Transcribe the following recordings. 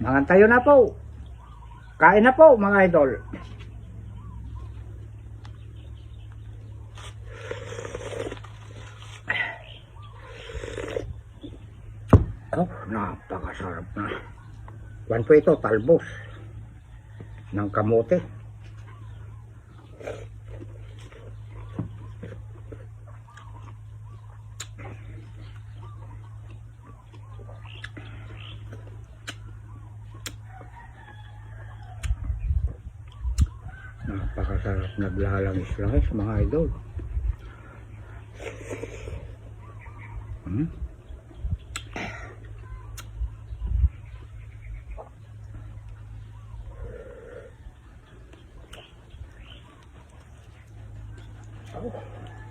Mangantayo na po. Kain na po mga idol. Oh, napakasarap na. Kuwan po ito, talbos ng kamote. Napakasarap, naglalangis-langis mga idol.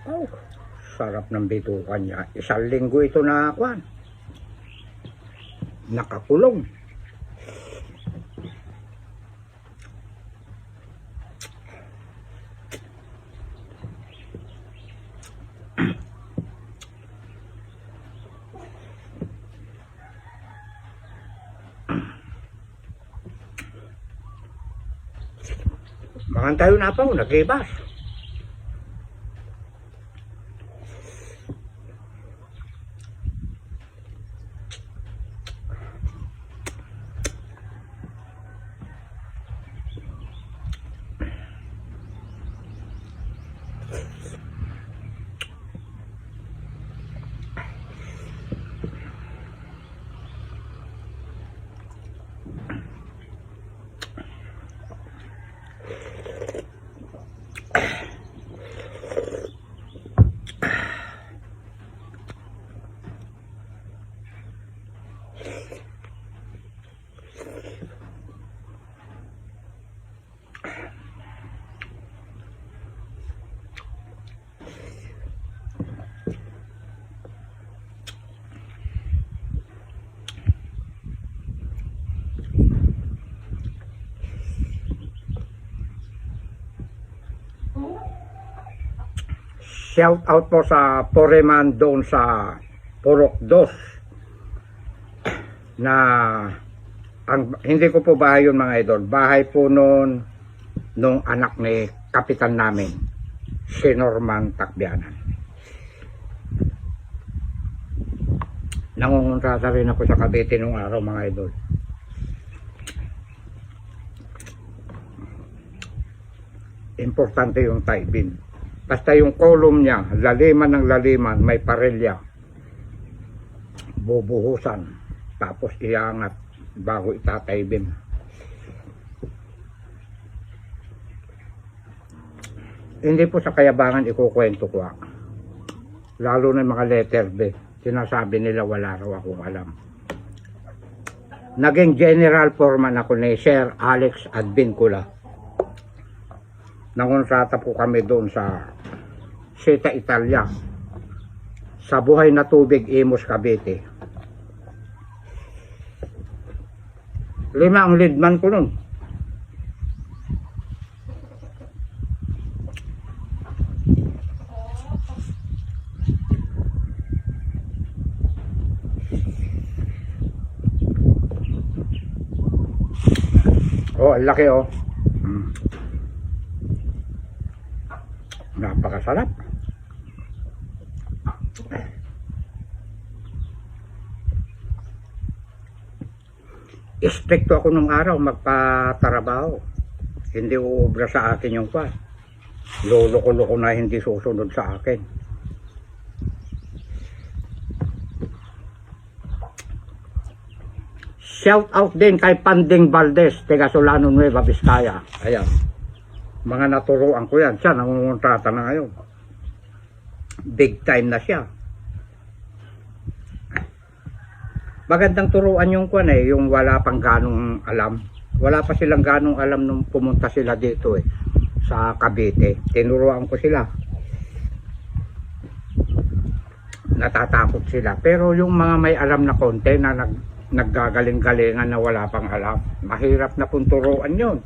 Oh, sarap ng bitukan niya. Isang linggo ito na kwan. Nakakulong. Makantayo na po, naglibas. Shout out po sa Poreman doon sa Purok 2 na hindi ko po bahay yun mga idol, bahay po nung anak ni kapitan namin, si Norman Takbianan. Nangunguntrata rin ako sa Cavite nung araw mga idol. Importante yung tie beam. Basta yung column niya, laliman ng laliman, may parelya. Bubuhusan. Tapos iangat bago itataybin. Hindi po sa kayabangan ikukwento ko. Lalo na mga letter B. Sinasabi nila wala raw akong alam. Naging general foreman ako ni Sir Alex Advincula. Nangontrata po kami doon sa Seta Italia, sa Buhay na Tubig, Imus, Cavite. 5 ang leadman ko nun. Oh, ang laki oh. Napakasarap. Istrikto ako nung araw magpatarabaho. Hindi uubra sa akin yung kwan. Lolo-loko na hindi susunod sa akin. Shout out din kay Panding Valdez, taga Solano Nueva Vizcaya. Ayan. Mga naturuan ko yan. Siya nangungontrata na ngayon. Big time na siya. Magandang turuan yung kwan eh, yung wala pang ganong alam. Wala pa silang ganong alam nung pumunta sila dito eh, sa Cavite. Tinuruan ko sila. Natatakot sila. Pero yung mga may alam na konti na naggagaling-galingan na wala pang alam, mahirap na pong turuan yun.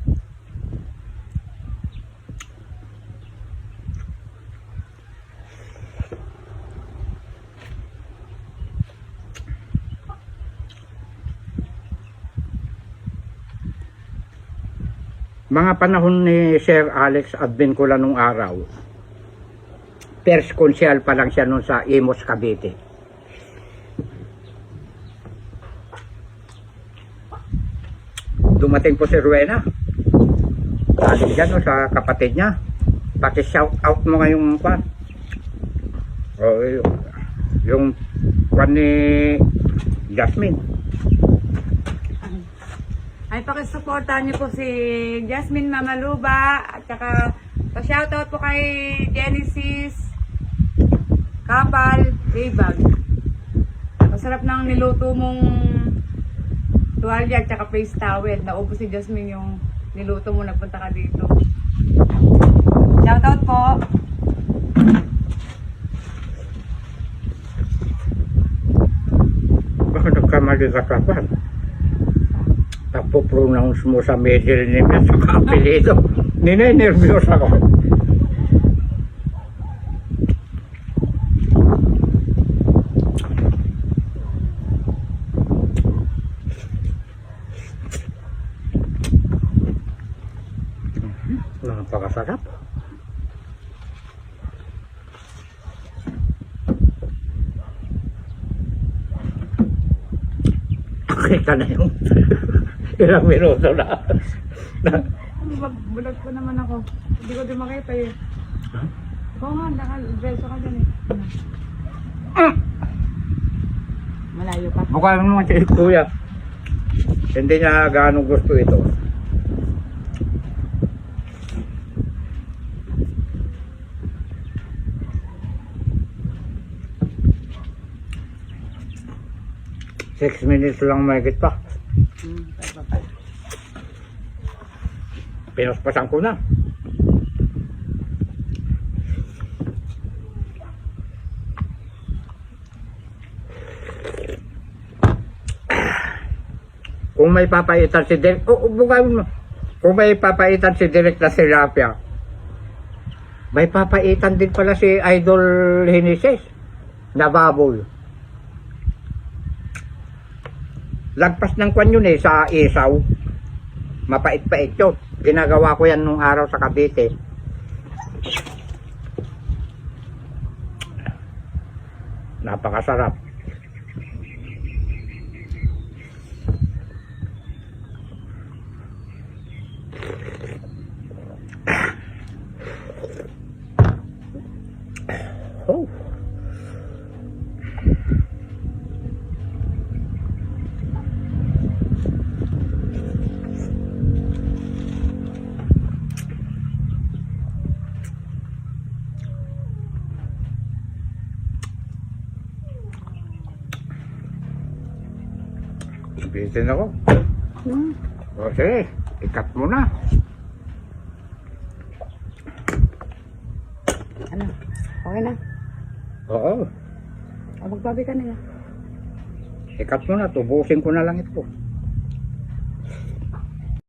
Mga panahon ni Sir Alex Advincula nung araw, first konsyal pa lang siya nun sa Imus, Cavite. Dumating po si Rowena. Galing dyan no, sa kapatid niya. Paki-shout out mo ngayong kwan. O, yung kwan ni Jasmine. Ay, pakisuportahan niyo po si Jasmine Mamaluba at saka pa-shoutout po kay Genesis Kapal Ibag. Masarap ng niluto mong tuwalya at saka face towel. Naubos si Jasmine yung niluto mo, nagpunta ka dito. Shoutout po. Baka nagkamali ka kapan. Tapo-pronounce mo sa middle name at saka apelido. Nine-nervyos ako. Napakasarap. Kita na yung ilang minuto na. Bulag pa naman ako. Hindi ko din makita eh. Oo nga, naka-dreso ka dyan eh. Malayo pa. Mukha naman si Kuya. Hindi niya gaano gusto ito. Six minutes lang mahigit pa. Pinaspasan ko na. Kung may papaitan si Derek, kung may papaitan si Derek na tilapia, may papaitan din pala si Idol Hinises na baboy. Lagpas ng kwan yun eh, sa isaw. Mapait-pait yun. Ginagawa ko yan nung araw sa Cavite. Napakasarap. Oh. Bitin ako. O sige, ikat mo na. Ano? Okay na? Oo. O, magbabi ka na yan. Ikat mo na, tubusin ko na lang ito.